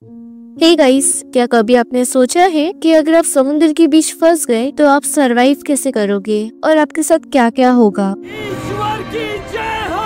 Hey guys, क्या कभी आपने सोचा है कि अगर आप समुद्र के बीच फंस गए तो आप सरवाइव कैसे करोगे और आपके साथ क्या क्या होगा। ईश्वर की जय हो,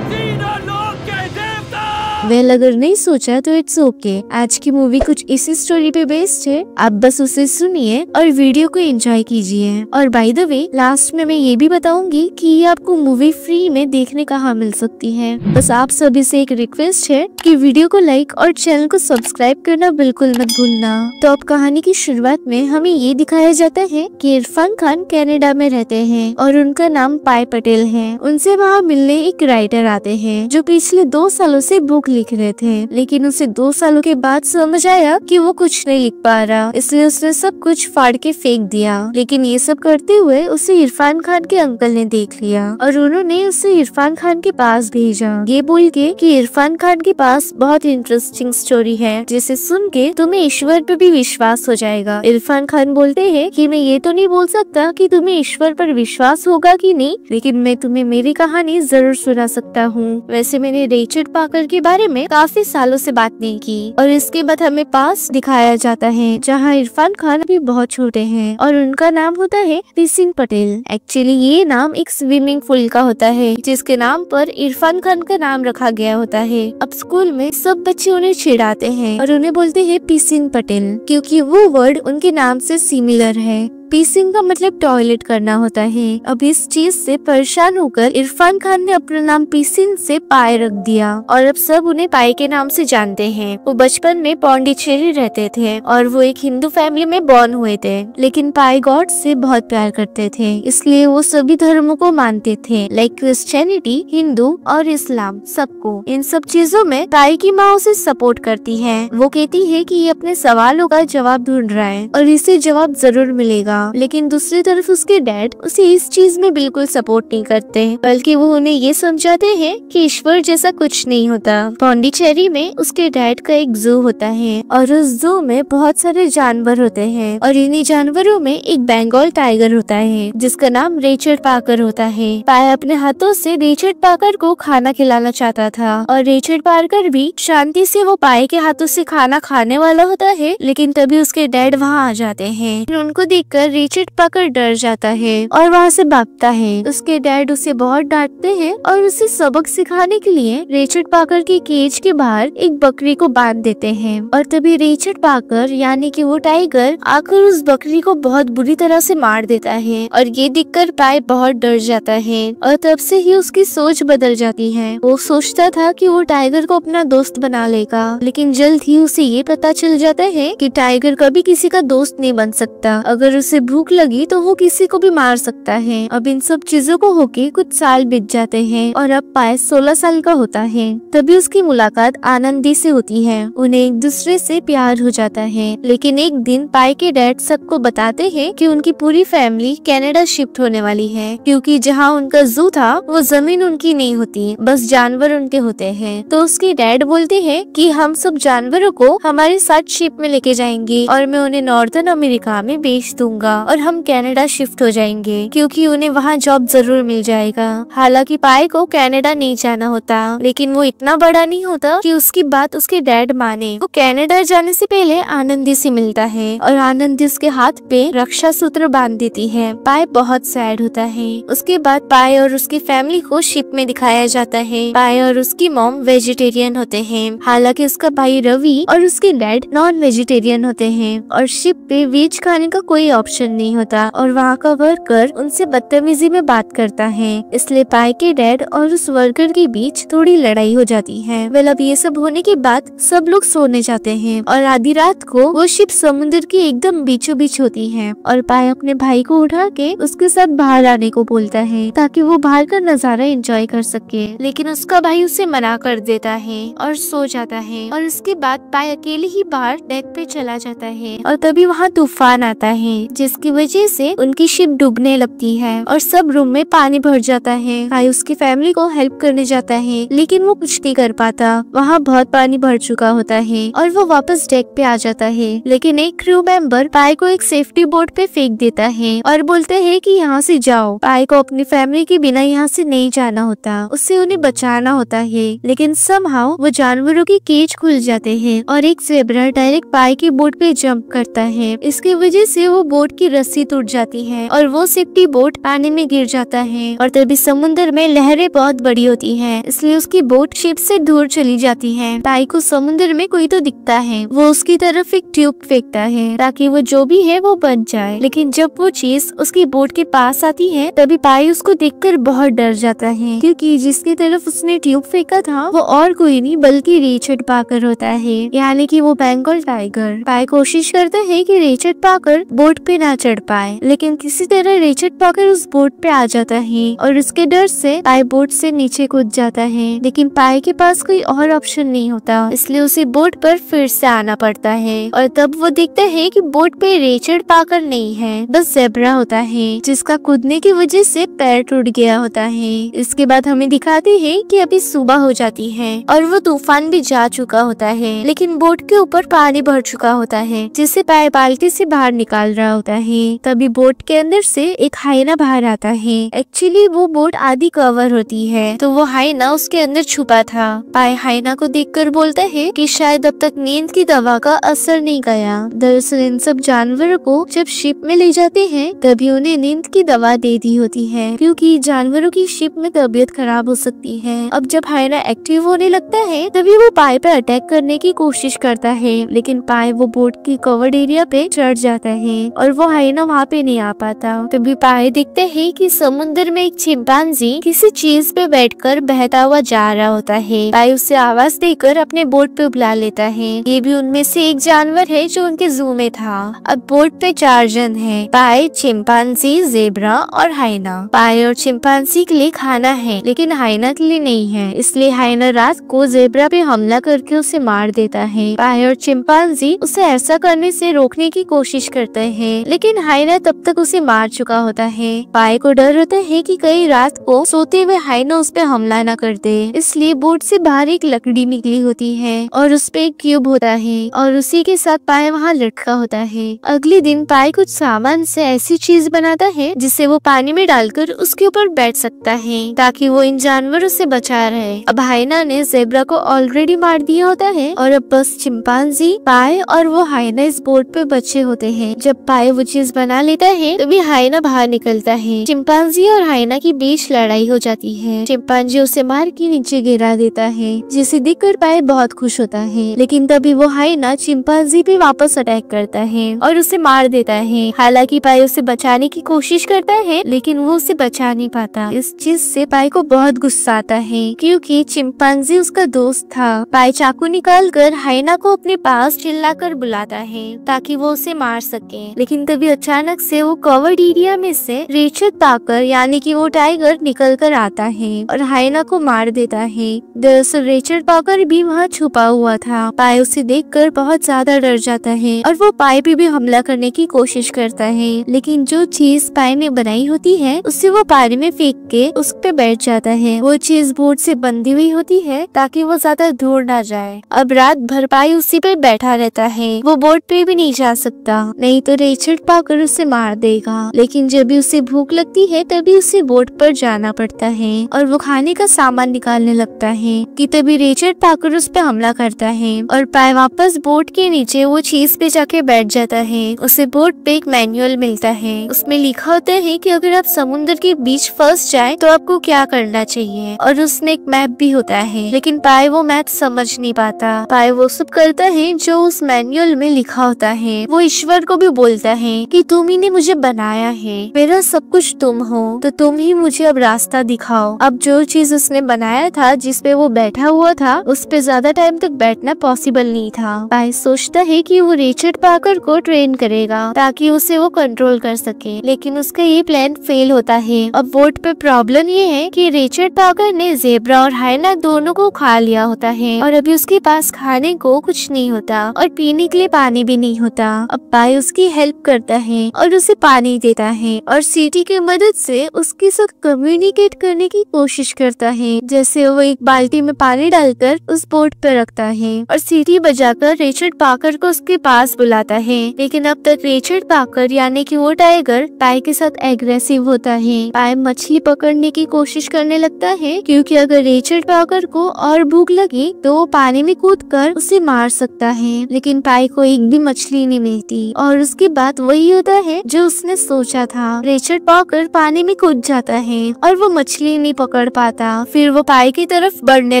तीनों लोक के देवता। वेल, अगर नहीं सोचा तो इट्स ओके। आज की मूवी कुछ इसी स्टोरी पे बेस्ड है। आप बस उसे सुनिए और वीडियो को एंजॉय कीजिए। और बाय द वे, लास्ट में मैं ये भी बताऊंगी कि ये आपको मूवी फ्री में देखने कहाँ मिल सकती है। बस आप सभी से एक रिक्वेस्ट है कि वीडियो को लाइक और चैनल को सब्सक्राइब करना बिल्कुल मत भूलना। तो अब कहानी की शुरुआत में हमें ये दिखाया जाता है कि इरफान खान कनाडा में रहते हैं और उनका नाम पाय पटेल है। उनसे वहाँ मिलने एक राइटर आते हैं जो पिछले 2 सालों से बुक लिख रहे थे, लेकिन उसे 2 सालों के बाद समझ आया कि वो कुछ नहीं लिख पा रहा, इसलिए उसने सब कुछ फाड़ के फेंक दिया। लेकिन ये सब करते हुए उसे इरफान खान के अंकल ने देख लिया और उन्होंने उसे इरफान खान के पास भेजा, ये बोल के कि इरफान खान के पास बहुत इंटरेस्टिंग स्टोरी है जिसे सुन के तुम्हें ईश्वर पर भी विश्वास हो जाएगा। इरफान खान बोलते हैं कि मैं ये तो नहीं बोल सकता कि तुम्हें ईश्वर पर विश्वास होगा कि नहीं, लेकिन मैं तुम्हें मेरी कहानी जरूर सुना सकता हूँ। वैसे मैंने रिचर्ड पाकर के बारे में काफी सालों से बात नहीं की। और इसके बाद हमें पास दिखाया जाता है जहाँ इरफान खान भी बहुत छोटे हैं और उनका नाम होता है पिसिन पटेल। एक्चुअली ये नाम एक स्विमिंग पूल का होता है जिसके नाम पर इरफान खान का नाम रखा गया होता है। अब स्कूल में सब बच्चे उन्हें चिढ़ाते हैं और उन्हें बोलते हैं पिसिन पटेल, क्योंकि वो वर्ड उनके नाम से सिमिलर है। पीसिंग का मतलब टॉयलेट करना होता है। अब इस चीज से परेशान होकर इरफान खान ने अपना नाम पीसिन से पाय रख दिया और अब सब उन्हें पाय के नाम से जानते हैं। वो बचपन में पौंडीचेरी रहते थे और वो एक हिंदू फैमिली में बॉर्न हुए थे, लेकिन पाय गॉड से बहुत प्यार करते थे, इसलिए वो सभी धर्मों को मानते थे, लाइक क्रिश्चियनिटी, हिंदू और इस्लाम, सबको। इन सब चीजों में पाय की माँ उसे सपोर्ट करती है। वो कहती है कि ये अपने सवालों का जवाब ढूंढ रहा है और इसे जवाब जरूर मिलेगा। लेकिन दूसरी तरफ उसके डैड उसे इस चीज में बिल्कुल सपोर्ट नहीं करते, बल्कि वो उन्हें ये समझाते हैं कि ईश्वर जैसा कुछ नहीं होता। पौंडीचेरी में उसके डैड का एक जू होता है और उस जू में बहुत सारे जानवर होते हैं और इन्हीं जानवरों में एक बंगाल टाइगर होता है जिसका नाम रिचर्ड पाकर होता है। पाय अपने हाथों से रिचर्ड पाकर को खाना खिलाना चाहता था और रिचर्ड पाकर भी शांति से वो पाय के हाथों से खाना खाने वाला होता है, लेकिन तभी उसके डैड वहाँ आ जाते हैं। उनको देखकर रिचर्ड पाकर डर जाता है और वहाँ से भागता है। उसके डैड उसे बहुत डांटते हैं और उसे सबक सिखाने के लिए रिचर्ड पाकर की केज के बाहर एक बकरी को बांध देते हैं। और तभी रिचर्ड पाकर यानी कि वो टाइगर आकर उस बकरी को बहुत बुरी तरह से मार देता है और ये देखकर पाय बहुत डर जाता है और तब से ही उसकी सोच बदल जाती है। वो सोचता था कि वो टाइगर को अपना दोस्त बना लेगा, लेकिन जल्द ही उसे ये पता चल जाता है कि टाइगर कभी किसी का दोस्त नहीं बन सकता। अगर उसे भूख लगी तो वो किसी को भी मार सकता है। अब इन सब चीजों को होके कुछ साल बीत जाते हैं और अब पाय 16 साल का होता है। तभी उसकी मुलाकात आनंदी से होती है। उन्हें एक दूसरे से प्यार हो जाता है, लेकिन एक दिन पाय के डैड सबको बताते हैं कि उनकी पूरी फैमिली कनाडा शिफ्ट होने वाली है, क्योंकि जहाँ उनका जू था वो जमीन उनकी नहीं होती, बस जानवर उनके होते हैं। तो उसके डैड बोलते हैं कि हम सब जानवरों को हमारे साथ शिप में लेके जाएंगे और मैं उन्हें नॉर्दर्न अमेरिका में बेच दूंगा और हम कनाडा शिफ्ट हो जाएंगे, क्योंकि उन्हें वहाँ जॉब जरूर मिल जाएगा। हालांकि पाय को कनाडा नहीं जाना होता, लेकिन वो इतना बड़ा नहीं होता कि उसकी बात उसके डैड माने। वो कनाडा जाने से पहले आनंदी से मिलता है और आनंदी उसके हाथ पे रक्षा सूत्र बांध देती है। पाय बहुत सैड होता है। उसके बाद पाय और उसकी फैमिली को शिप में दिखाया जाता है। पाय और उसकी मॉम वेजिटेरियन होते हैं, हालांकि उसका भाई रवि और उसके डैड नॉन वेजिटेरियन होते हैं और शिप पे वेज खाने का कोई ऑप्शन नहीं होता और वहाँ का वर्कर उनसे बदतमीजी में बात करता है, इसलिए पाय के डैड और उस वर्कर के बीच थोड़ी लड़ाई हो जाती है। वेल, अब ये सब होने के बाद सब लोग सोने जाते हैं और आधी रात को वो शिप समुद्र के एकदम बीचों बीच होती है और पाय अपने भाई को उठा के उसके साथ बाहर आने को बोलता है ताकि वो बाहर का नजारा एंजॉय कर सके, लेकिन उसका भाई उसे मना कर देता है और सो जाता है। और उसके बाद पाय अकेले ही बाहर डेक पे चला जाता है और तभी वहाँ तूफान आता है जिसकी वजह से उनकी शिप डूबने लगती है और सब रूम में पानी भर जाता है। पाई उसकी फैमिली को हेल्प करने जाता है लेकिन वो कुछ नहीं कर पाता, वहाँ बहुत पानी भर चुका होता है और वो वापस डेक पे आ जाता है। लेकिन एक क्रू मेंबर पाई को एक सेफ्टी बोट पे फेंक देता है और बोलते हैं कि यहाँ से जाओ। पाई को अपनी फैमिली के बिना यहाँ से नहीं जाना होता, उससे उन्हें बचाना होता है। लेकिन समहाउ वो जानवरों की केज खुल जाते हैं और एक ज़ेब्रा डायरेक्ट पाई की बोट पे जंप करता है। इसकी वजह से वो बोट की रस्सी टूट जाती है और वो सेफ्टी बोट पानी में गिर जाता है। और तभी समुद्र में लहरें बहुत बड़ी होती हैं, इसलिए उसकी बोट शिप से दूर चली जाती है। पाई को समुद्र में कोई तो दिखता है, वो उसकी तरफ एक ट्यूब फेंकता है ताकि वो जो भी है वो बच जाए। लेकिन जब वो चीज उसकी बोट के पास आती है तभी पाई उसको देखकर बहुत डर जाता है, क्योंकि जिसकी तरफ उसने ट्यूब फेंका था वो और कोई नहीं बल्कि रिचर्ड पाकर होता है, यानी कि वो बंगाल टाइगर। पाई कोशिश करता है कि रिचर्ड पाकर बोट पे ना चढ़ पाए, लेकिन किसी तरह रिचर्ड पाकर उस बोट पे आ जाता है और उसके डर से पाई बोट से नीचे कूद जाता है। लेकिन पाई के पास कोई और ऑप्शन नहीं होता, इसलिए उसे बोट पर फिर से आना पड़ता है। और तब वो देखता है कि बोट पे रिचर्ड पाकर नहीं है, बस ज़ेब्रा होता है जिसका कूदने की वजह से पैर टूट गया होता है। इसके बाद हमें दिखाते हैं कि अभी सुबह हो जाती है और वो तूफान भी जा चुका होता है, लेकिन बोट के ऊपर पानी भर चुका होता है जिसे पाई बाल्टी से बाहर निकाल रहा होता है। तभी बोट के अंदर से एक हाइना बाहर आता है। एक्चुअली वो बोट आधी कवर होती है, तो वो हाइना उसके अंदर छुपा था। पाई हाइना को देखकर बोलता है कि शायद अब तक नींद की दवा का असर नहीं गया। दरअसल इन सब जानवरों को जब शिप में ले जाते हैं तभी उन्हें नींद की दवा दे दी होती है, क्योंकि जानवरों की शिप में तबीयत खराब हो सकती है। अब जब हाइना एक्टिव होने लगता है तभी वो पाई पे अटैक करने की कोशिश करता है, लेकिन पाई वो बोट की कवर्ड एरिया पे चढ़ जाता है और वो हाइना वहाँ पे नहीं आ पाता। तभी पाई देखते है कि समुद्र में एक चिंपांजी किसी चीज पे बैठकर बहता हुआ जा रहा होता है। पाई उससे आवाज देकर अपने बोट पे बुला लेता है। ये भी उनमें से एक जानवर है जो उनके जू में था। अब बोट पे 4 जन हैं, पाई, चिंपांजी, ज़ेब्रा और हाइना। पाई और चिंपांजी के लिए खाना है लेकिन हाइना के लिए नहीं है, इसलिए हाइना रात को ज़ेब्रा पे हमला करके उसे मार देता है। पाई और चिंपांजी उसे ऐसा करने से रोकने की कोशिश करते हैं, लेकिन हाइना तब तक उसे मार चुका होता है। पाई को डर होता है कि कहीं रात को सोते हुए हाइना उस पे हमला न कर दे, इसलिए बोट से बाहर एक लकड़ी निकली होती है और उस पे एक क्यूब होता है और उसी के साथ पाई वहाँ लटका होता है। अगले दिन पाई कुछ सामान से ऐसी चीज बनाता है जिसे वो पानी में डालकर उसके ऊपर बैठ सकता है ताकि वो इन जानवरों से बचा रहे। अब हाइना ने ज़ेब्रा को ऑलरेडी मार दिया होता है और अब बस चिंपांजी, पाई और वो हाइना इस बोट पे बचे होते हैं। जब पाई वो चीज बना लेता है तभी हाइना बाहर निकलता है। चिंपांजी और हाइना के बीच लड़ाई हो जाती है। चिंपांजी उसे मार के नीचे गिरा देता है, जिसे देखकर पाई बहुत खुश होता है। लेकिन तभी वो हाइना चिंपांजी पे वापस अटैक करता है और उसे मार देता है। हालांकि पाई उसे बचाने की कोशिश करता है लेकिन वो उसे बचा नहीं पाता। इस चीज से पाई को बहुत गुस्सा आता है क्योंकि चिंपांजी उसका दोस्त था। पाई चाकू निकाल कर हाइना को अपने पास चिल्लाकर बुलाता है ताकि वो उसे मार सके, लेकिन तभी अचानक से वो कवर्ड एरिया में से रिचर्ड पाकर यानी कि वो टाइगर निकल कर आता है और हाइना को मार देता है। दरअसल रिचर्ड पाकर भी वहाँ छुपा हुआ था। पाई उसे देखकर बहुत ज्यादा डर जाता है और वो पाई पे भी हमला करने की कोशिश करता है, लेकिन जो चीज पाई ने बनाई होती है उसे वो पानी में फेंक के उस पे बैठ जाता है। वो चीज बोट से बंधी हुई होती है ताकि वो ज्यादा दूर ना जाए। अब रात भर पाई उसी पे बैठा रहता है, वो बोट पे भी नहीं जा सकता, नहीं तो रिचर्ड पाकर उसे मार देगा। लेकिन जब भी उसे भूख लगती है तभी उसे बोट पर जाना पड़ता है और वो खाने का सामान निकालने लगता है कि तभी रिचर्ड पाकर उस पे हमला करता है और पाई वापस बोट के नीचे वो चीज पे जाके बैठ जाता है। उसे बोट पे एक मैनुअल मिलता है, उसमें लिखा होता है कि अगर आप समुद्र के बीच फंस जाए तो आपको क्या करना चाहिए, और उसमें एक मैप भी होता है। लेकिन पाई वो मैप समझ नहीं पाता। पाई वो सब करता है जो उस मैनुअल में लिखा होता है। वो ईश्वर को भी बोलता है कि तुम ही ने मुझे बनाया है, मेरा सब कुछ तुम हो, तो तुम ही मुझे अब रास्ता दिखाओ। अब जो चीज उसने बनाया था जिसपे वो बैठा हुआ था उस पे ज्यादा टाइम तक बैठना पॉसिबल नहीं था। पाई सोचता है कि वो रिचर्ड पाकर को ट्रेन करेगा ताकि उसे वो कंट्रोल कर सके, लेकिन उसका ये प्लान फेल होता है। अब बोट पे प्रॉब्लम ये है कि रिचर्ड पाकर ने ज़ेब्रा और हाइना दोनों को खा लिया होता है और अभी उसके पास खाने को कुछ नहीं होता और पीने के लिए पानी भी नहीं होता। अब पाई उसकी हेल्प करता है और उसे पानी देता है और सीटी की मदद से उसके साथ कम्युनिकेट करने की कोशिश करता है। जैसे वो एक बाल्टी में पानी डालकर उस बोट पर रखता है और सीटी बजाकर रिचर्ड पाकर को उसके पास बुलाता है। लेकिन अब तक रिचर्ड पाकर यानी कि वो टाइगर पाई के साथ एग्रेसिव होता है। पाई मछली पकड़ने की कोशिश करने लगता है क्योंकि अगर रिचर्ड पाकर को और भूख लगी तो वो पानी में कूदकर उसे मार सकता है। लेकिन पाई को एक भी मछली नहीं मिलती और उसके बाद वही होता है जो उसने सोचा था। रिचर्ड पाकर पानी में कूद जाता है और वो मछली नहीं पकड़ पाता। फिर वो पाई की तरफ बढ़ने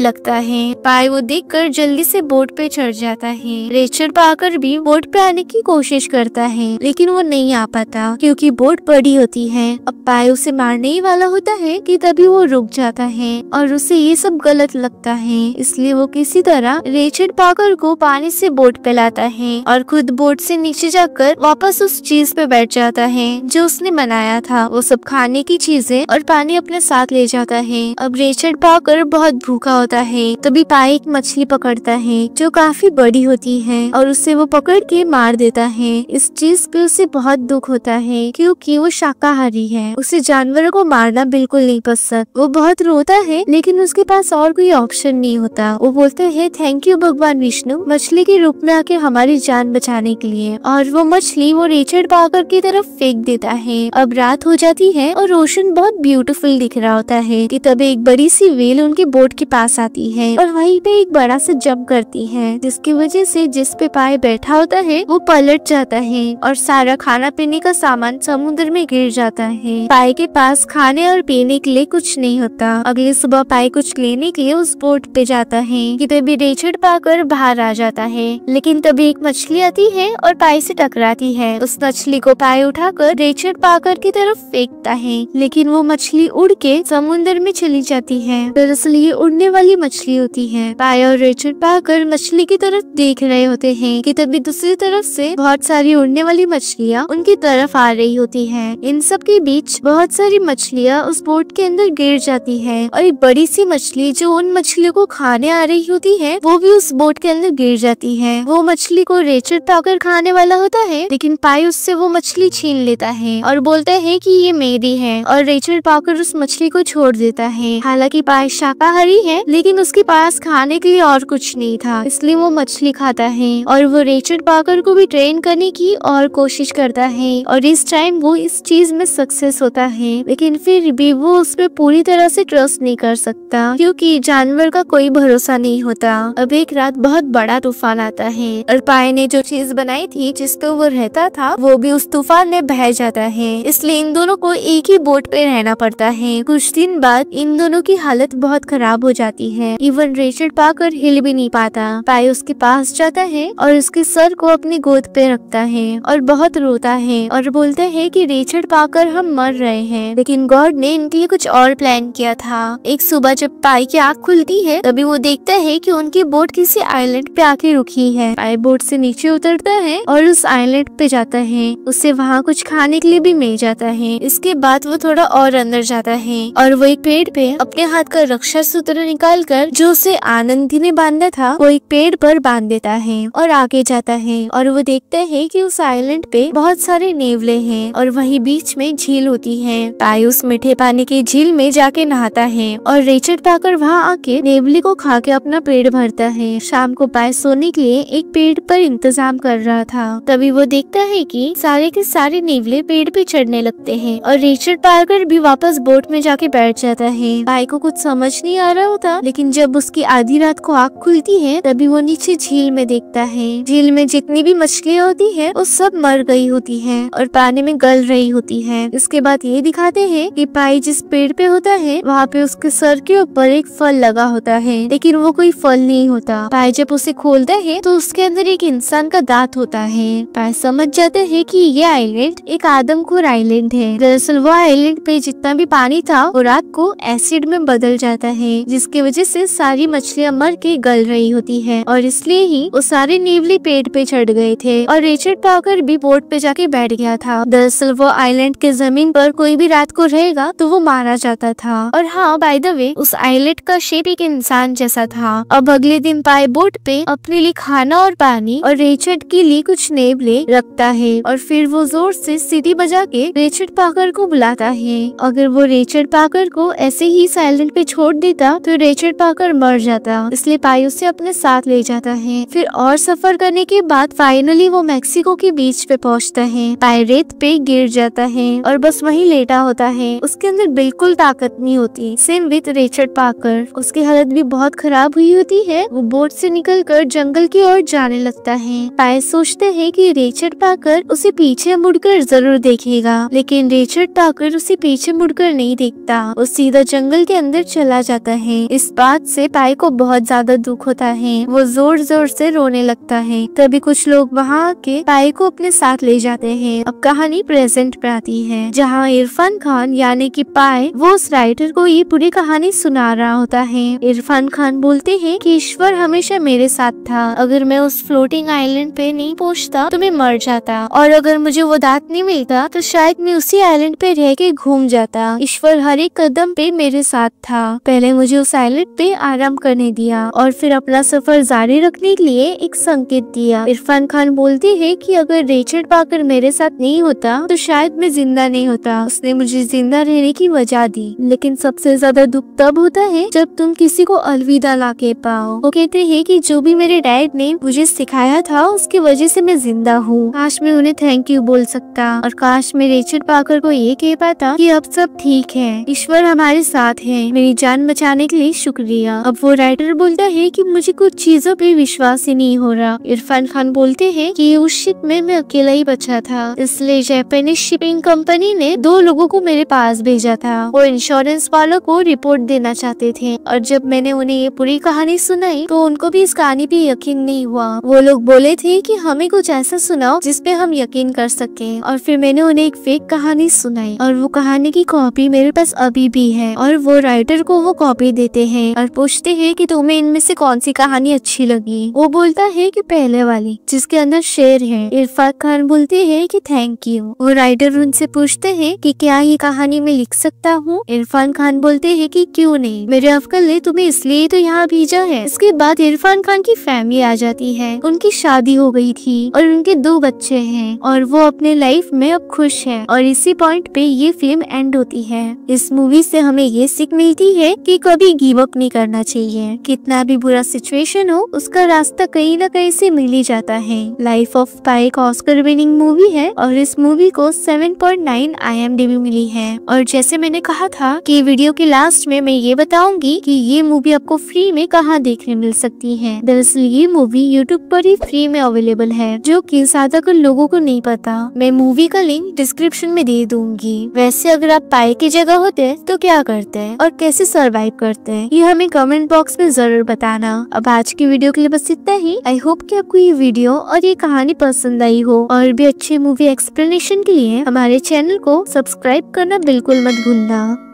लगता है। पाई वो देखकर जल्दी से बोट पे चढ़ जाता है। रिचर्ड पाकर भी बोट पे आने की कोशिश करता है लेकिन वो नहीं आ पाता क्योंकि बोट बड़ी होती है। अब पाई उसे मारने ही वाला होता है कि तभी वो रुक जाता है और उसे ये सब गलत लगता है। इसलिए वो किसी तरह रिचर्ड पाकर को पानी से बोट पे लाता है और खुद बोट से नीचे जाकर वापस उस चीज पे बैठ जाता है जो उसने बनाया था। वो सब खाने की चीजें और पानी अपने साथ ले जाता है। अब रिचर्ड पाकर बहुत भूखा होता है। तभी पाई एक मछली पकड़ता है जो काफी बड़ी होती है और उसे वो पकड़ के मार देता है। इस चीज पे उसे बहुत दुख होता है क्योंकि वो शाकाहारी है। उसे जानवरों को मारना बिल्कुल नहीं पसंद। वो बहुत रोता है लेकिन उसके पास और कोई ऑप्शन नहीं होता। वो बोलते हैं थैंक यू भगवान विष्णु मछली के रूप में आके हमारी जान बचाने के लिए। और वो मछली वो रिचर्ड पाकर की तरफ फेंक देता है। अब रात हो जाती है और ओशन बहुत ब्यूटीफुल दिख रहा होता है कि तभी एक बड़ी सी व्हेल उनके बोट के पास आती है और वहीं पे एक बड़ा सा जंप करती है जिसकी वजह से जिस पे पाई बैठा होता है वो पलट जाता है और सारा खाना पीने का सामान समुद्र में गिर जाता है। पाई के पास खाने और पीने के लिए कुछ नहीं होता। अगली सुबह पाई कुछ लेने के लिए उस बोट पे जाता है कि तभी रिचर्ड पाकर बाहर आ जाता है। लेकिन तभी एक मछली आती है और पाई से टकराती है। उस मछली को पाई उठाकर रिचर्ड पाकर की तरफ फेंकता है लेकिन वो मछली उड़ के समुद्र में चली जाती है। दरअसल ये उड़ने वाली मछली होती है। पाई और रिचर्ड पाकर मछली की तरफ देख रहे होते हैं कि तभी दूसरी तरफ से बहुत सारी उड़ने वाली मछलियाँ उनकी तरफ आ रही होती हैं। इन सब के बीच बहुत सारी मछलियाँ उस बोट के अंदर गिर जाती है और एक बड़ी सी मछली जो उन मछलियों को खाने आ रही होती है वो भी उस बोट के अंदर गिर जाती है। वो मछली को रिचर्ड पाकर खाने वाला होता है लेकिन पाई उससे वो मछली छीन लेता है और बोलता है कि ये मेरी है और रिचर्ड पाकर उस मछली को छोड़ देता है। हालांकि पाई शाकाहारी है लेकिन उसके पास खाने के लिए और कुछ नहीं था इसलिए वो मछली खाता है और वो रिचर्ड पाकर को भी ट्रेन करने की और कोशिश करता है और इस टाइम वो इस चीज में सक्सेस होता है। लेकिन फिर भी वो उस पर पूरी तरह से ट्रस्ट नहीं कर सकता क्योंकि जानवर का कोई भरोसा नहीं होता। अब एक रात बहुत बड़ा तूफान आता है और पाई ने जो चीज बनाई थी जिस पे वो रहता था वो भी उस तूफान में बह जाता है। इसलिए इन दोनों को एक ही बोट पे रहना पड़ता है। कुछ दिन बाद इन दोनों की हालत बहुत खराब हो जाती है। इवन रिचर्ड पाकर हिल भी नहीं पाता। पाई उसके पास जाता है और उसके सर को अपनी गोद पे रखता है और बहुत रोता है और बोलता है कि रिचर्ड पाकर हम मर रहे हैं लेकिन गॉड ने इनके लिए कुछ और प्लान किया था। एक सुबह जब पाई की आँख खुलती है तभी वो देखता है कि उनकी बोट किसी आइलैंड पे आके रुकी है। पाई बोट से नीचे उतरता है और उस आइलैंड पे जाता है। उसे वहाँ कुछ खाने के लिए भी मिल जाता है। इसके बाद वो थोड़ा और अंदर जाता है और वो एक पेड़ पे अपने हाथ का रक्षा सूत्र निकाल कर जो उसे आनंदी ने बांधा था वो एक पेड़ पर बांध देता है और आगे जाता है और वो देखता है कि उस आइलैंड पे बहुत सारे नेवले हैं और वहीं बीच में झील होती है। पाई उस मीठे पानी की झील में जाके नहाता है और रिचर्ड पाकर वहाँ आके नेवले को खा के अपना पेट भरता है। शाम को पाई सोने के लिए एक पेड़ पर इंतजाम कर रहा था। तभी वो देखता है कि सारे के सारे नेवले पेड़ पे चढ़ने लगते हैं और रिचर्ड पाकर भी वापस बोट में जाके बैठ जाता है। पाई को कुछ समझ नहीं आ रहा होता लेकिन जब उसकी आधी रात को आँख खुलती है तभी वो नीचे झील में देखता है। झील में जितनी भी मछलियाँ होती है वो सब मर गई होती है और पानी में गल रही होती है। इसके बाद ये दिखाते हैं कि पाई जिस पेड़ पे होता है वहाँ पे उसके सर के ऊपर एक फल लगा होता है लेकिन वो कोई फल नहीं होता। पाई जब उसे खोलता है तो उसके अंदर एक इंसान का दांत होता है। पाई समझ जाता है कि ये आइलैंड एक आदमखोर आइलैंड है। दरअसल वो आइलैंड पे जितना भी पानी था वो रात को एसिड में बदल जाता है जिसकी वजह से सारी मछलियाँ मर के गल रही होती है और इसलिए ही वो सारे नेवले पेड़ पे चढ़ गए थे और रिचर्ड पाकर भी बोट पे जाके बैठ गया था। दरअसल वो आइलैंड के जमीन पर कोई भी रात को रहेगा तो वो मारा जाता था। और हाँ बाय द वे उस आइलैंड का शेप एक इंसान जैसा था। अब अगले दिन पाई बोट पे अपने लिए खाना और पानी और रिचर्ड के लिए कुछ नेवले रखता है और फिर वो जोर से सीटी बजा के रिचर्ड पाकर को बुलाता है। अगर वो रिचर्ड पाकर को ऐसे ही साइलेंट पे छोड़ देता तो रिचर्ड पाकर मर जाता, इसलिए पाई उसे अपने साथ ले जाता है। फिर और सफर करने के बाद फाइनली वो मेक्सिको के बीच पे पहुंचता है। पाई रेत पे गिर जाता है और बस वहीं लेटा होता है। उसके अंदर बिल्कुल ताकत नहीं होती। सेम विद रिचर्ड पाकर, उसकी हालत भी बहुत खराब हुई होती है। वो बोट से निकलकर जंगल की ओर जाने लगता है। पाई सोचते हैं कि रिचर्ड पाकर उसे पीछे मुड़कर जरूर देखेगा, लेकिन रिचर्ड पाकर उसे पीछे मुड़कर नहीं देखता। वो सीधा जंगल के अंदर चला जाता है। इस बात से पाई को बहुत ज्यादा दुख होता है। वो जोर जोर से रोने लगता है। तभी कुछ लोग वहाँ आके पाई को अपने साथ ले जाते हैं। अब कहानी प्रेजेंट पे आती है, जहाँ इरफान खान यानी कि पाई वो उस राइटर को ये पूरी कहानी सुना रहा होता है। इरफान खान बोलते हैं कि ईश्वर हमेशा मेरे साथ था। अगर मैं उस फ्लोटिंग आइलैंड पे नहीं पहुंचता तो मैं मर जाता, और अगर मुझे वो दांत नहीं मिलता तो शायद मैं उसी आइलैंड पे रह के घूम जाता। ईश्वर हर एक कदम पे मेरे साथ था। पहले मुझे उस आइलैंड पे आराम करने दिया और फिर अपना सफर जारी रखने के लिए एक संकेत दिया। इरफान खान बोलते हैं कि अगर रिचर्ड पाकर मेरे साथ नहीं होता तो शायद मैं जिंदा नहीं होता। उसने मुझे जिंदा रहने की वजह दी, लेकिन सबसे ज्यादा दुख तब होता है जब तुम किसी को अलविदा ला के पाओ। वो कहते हैं कि जो भी मेरे डैड ने मुझे सिखाया था उसकी वजह से मैं जिंदा हूँ। काश मैं उन्हें थैंक यू बोल सकता, और काश मैं रिचर्ड पाकर को ये कह पाता कि अब सब ठीक है, ईश्वर हमारे साथ है, मेरी जान बचाने के लिए शुक्रिया। अब वो राइटर बोलता है कि मुझे कुछ चीजों पे विश्वास ही नहीं हो रहा। इरफान खान बोलते हैं कि उस शिप में मैं अकेला ही बचा था, इसलिए जापानीज शिपिंग कंपनी ने 2 लोगों को मेरे पास भेजा था। वो इंश्योरेंस वालों को रिपोर्ट देना चाहते थे, और जब मैंने उन्हें ये पूरी कहानी सुनाई तो उनको भी इस कहानी पे यकीन नहीं हुआ। वो लोग बोले थे कि हमें कुछ ऐसा सुनाओ जिसपे हम यकीन कर सकें, और फिर मैंने उन्हें एक फेक कहानी सुनाई, और वो कहानी की कॉपी मेरे पास अभी भी है। और वो राइटर को वो कॉपी देते हैं और पूछते हैं कि तुम्हें इनमें से कौन सी कहानी अच्छी लगी। वो बोलता है कि पहले वाली, जिसके अंदर शेर है। इरफान खान बोलते हैं कि थैंक यू। वो राइटर उनसे पूछते हैं कि क्या ये कहानी मैं लिख सकता हूँ। इरफान खान बोलते हैं कि क्यों नहीं, मेरे अंकल ने तुम्हें इसलिए तो यहाँ भेजा है। इसके बाद इरफान खान की फैमिली आ जाती है। उनकी शादी हो गई थी और उनके 2 बच्चे हैं, और वो अपने लाइफ में अब खुश है। और इसी पॉइंट पे ये फिल्म एंड होती है। इस मूवी से हमें ये सीख मिलती है कि कभी गिव अप नहीं करना चाहिए। कितना भी बुरा सिचुएशन हो, उसका रास्ता कहीं ना कहीं से मिल ही जाता है। लाइफ ऑफ पाई एक ऑस्कर विनिंग मूवी है, और इस मूवी को 7.9 IMDb मिली है। और जैसे मैंने कहा था कि वीडियो के लास्ट में मैं ये बताऊंगी कि ये मूवी आपको फ्री में कहाँ देखने मिल सकती है। दरअसल ये मूवी YouTube पर ही फ्री में अवेलेबल है, जो कि ज्यादातर लोगों को नहीं पता। मैं मूवी का लिंक डिस्क्रिप्शन में दे दूंगी। वैसे अगर आप पाई की जगह होते तो क्या करते और कैसे सरवाइव करते हैं, ये हमें कमेंट बॉक्स में जरूर बताना। अब आज की वीडियो के लिए बस इतना ही। आई होप कि आपको ये वीडियो और ये कहानी पसंद आई हो। और भी अच्छे मूवी एक्सप्लेनेशन के लिए हमारे चैनल को सब्सक्राइब करना बिल्कुल मत भूलना।